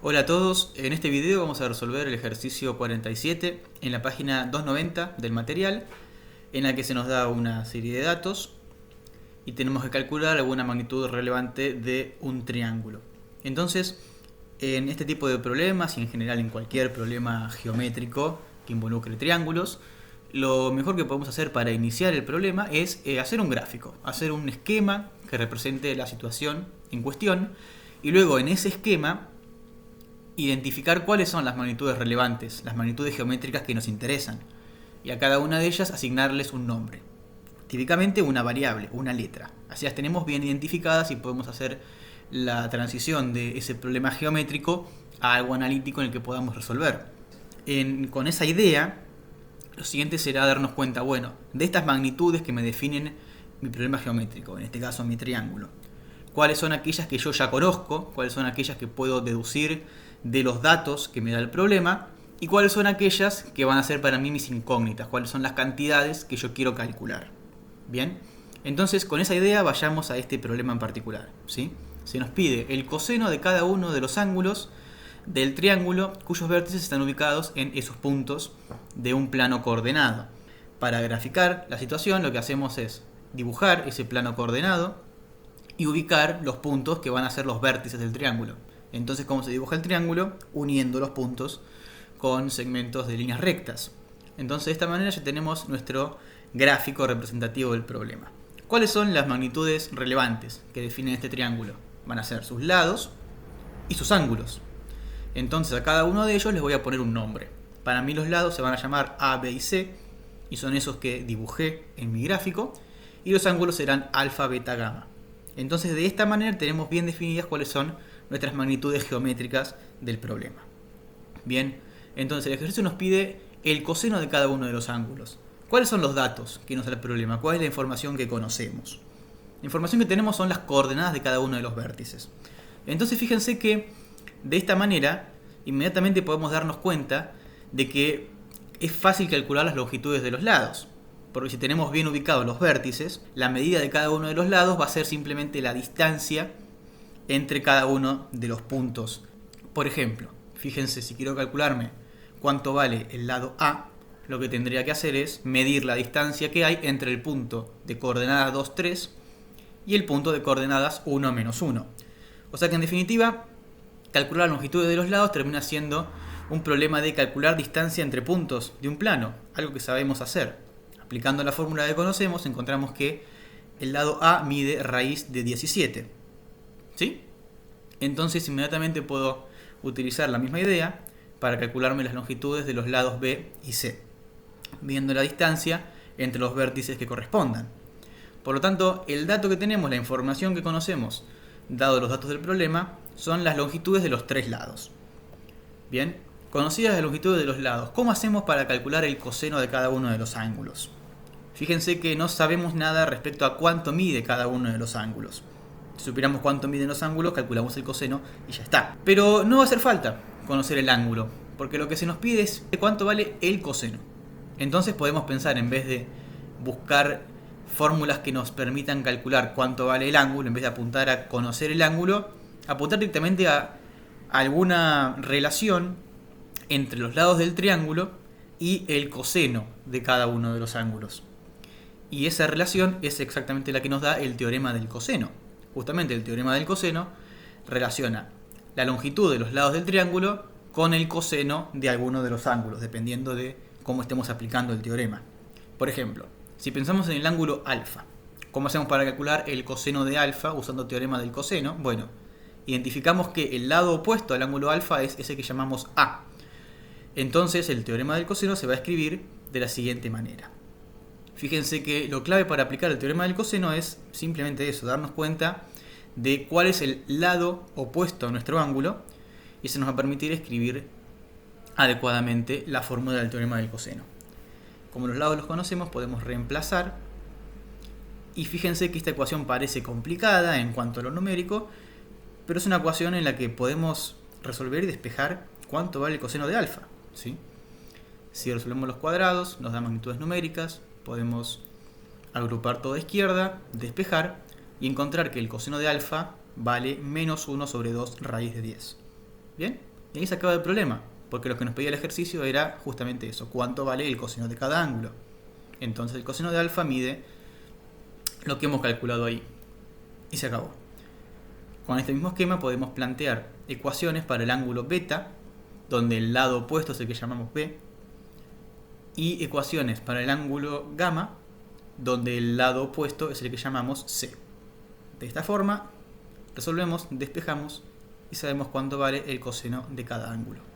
Hola a todos, en este video vamos a resolver el ejercicio 47 en la página 290 del material, en la que se nos da una serie de datos y tenemos que calcular alguna magnitud relevante de un triángulo. Entonces, en este tipo de problemas y en general en cualquier problema geométrico que involucre triángulos, lo mejor que podemos hacer para iniciar el problema es hacer un gráfico, hacer un esquema que represente la situación en cuestión y luego en ese esquema identificar cuáles son las magnitudes relevantes, las magnitudes geométricas que nos interesan, y a cada una de ellas asignarles un nombre. Típicamente una variable, una letra. Así las tenemos bien identificadas y podemos hacer la transición de ese problema geométrico a algo analítico en el que podamos resolver. Con esa idea, lo siguiente será darnos cuenta, bueno, de estas magnitudes que me definen mi problema geométrico, en este caso mi triángulo. Cuáles son aquellas que yo ya conozco, cuáles son aquellas que puedo deducir de los datos que me da el problema y cuáles son aquellas que van a ser para mí mis incógnitas, cuáles son las cantidades que yo quiero calcular. Bien, entonces con esa idea vayamos a este problema en particular, ¿sí? Se nos pide el coseno de cada uno de los ángulos del triángulo cuyos vértices están ubicados en esos puntos de un plano coordenado. Para graficar la situación lo que hacemos es dibujar ese plano coordenado y ubicar los puntos que van a ser los vértices del triángulo. Entonces, ¿cómo se dibuja el triángulo? Uniendo los puntos con segmentos de líneas rectas. Entonces, de esta manera ya tenemos nuestro gráfico representativo del problema. ¿Cuáles son las magnitudes relevantes que definen este triángulo? Van a ser sus lados y sus ángulos. Entonces, a cada uno de ellos les voy a poner un nombre. Para mí los lados se van a llamar A, B y C, y son esos que dibujé en mi gráfico, y los ángulos serán alfa, beta, gamma. Entonces, de esta manera tenemos bien definidas cuáles son nuestras magnitudes geométricas del problema. Bien, entonces el ejercicio nos pide el coseno de cada uno de los ángulos. ¿Cuáles son los datos que nos da el problema? ¿Cuál es la información que conocemos? La información que tenemos son las coordenadas de cada uno de los vértices. Entonces fíjense que de esta manera inmediatamente podemos darnos cuenta de que es fácil calcular las longitudes de los lados. Porque si tenemos bien ubicados los vértices, la medida de cada uno de los lados va a ser simplemente la distancia entre cada uno de los puntos. Por ejemplo, fíjense, si quiero calcularme cuánto vale el lado A, lo que tendría que hacer es medir la distancia que hay entre el punto de coordenadas 2, 3 y el punto de coordenadas 1, menos 1. O sea que en definitiva, calcular la longitud de los lados termina siendo un problema de calcular distancia entre puntos de un plano, algo que sabemos hacer. Aplicando la fórmula que conocemos, encontramos que el lado A mide raíz de 17. ¿Sí? Entonces inmediatamente puedo utilizar la misma idea para calcularme las longitudes de los lados B y C, viendo la distancia entre los vértices que correspondan. Por lo tanto, el dato que tenemos, la información que conocemos, dado los datos del problema, son las longitudes de los tres lados. Bien, conocidas las longitudes de los lados, ¿cómo hacemos para calcular el coseno de cada uno de los ángulos? Fíjense que no sabemos nada respecto a cuánto mide cada uno de los ángulos. Si supiéramos cuánto miden los ángulos, calculamos el coseno y ya está. Pero no va a hacer falta conocer el ángulo, porque lo que se nos pide es cuánto vale el coseno. Entonces podemos pensar, en vez de buscar fórmulas que nos permitan calcular cuánto vale el ángulo, en vez de apuntar a conocer el ángulo, apuntar directamente a alguna relación entre los lados del triángulo y el coseno de cada uno de los ángulos. Y esa relación es exactamente la que nos da el teorema del coseno. Justamente el teorema del coseno relaciona la longitud de los lados del triángulo con el coseno de alguno de los ángulos, dependiendo de cómo estemos aplicando el teorema. Por ejemplo, si pensamos en el ángulo alfa, ¿cómo hacemos para calcular el coseno de alfa usando el teorema del coseno? Bueno, identificamos que el lado opuesto al ángulo alfa es ese que llamamos A. Entonces el teorema del coseno se va a escribir de la siguiente manera. Fíjense que lo clave para aplicar el teorema del coseno es simplemente eso, darnos cuenta de cuál es el lado opuesto a nuestro ángulo, y eso nos va a permitir escribir adecuadamente la fórmula del teorema del coseno. Como los lados los conocemos, podemos reemplazar, y fíjense que esta ecuación parece complicada en cuanto a lo numérico, pero es una ecuación en la que podemos resolver y despejar cuánto vale el coseno de alfa, ¿sí? Si resolvemos los cuadrados, nos da magnitudes numéricas, podemos agrupar todo a izquierda, despejar y encontrar que el coseno de alfa vale menos 1 sobre 2 raíz de 10. ¿Bien? Y ahí se acaba el problema, porque lo que nos pedía el ejercicio era justamente eso, cuánto vale el coseno de cada ángulo. Entonces el coseno de alfa mide lo que hemos calculado ahí. Y se acabó. Con este mismo esquema podemos plantear ecuaciones para el ángulo beta, donde el lado opuesto es el que llamamos B, y ecuaciones para el ángulo gamma, donde el lado opuesto es el que llamamos C. De esta forma resolvemos, despejamos y sabemos cuánto vale el coseno de cada ángulo.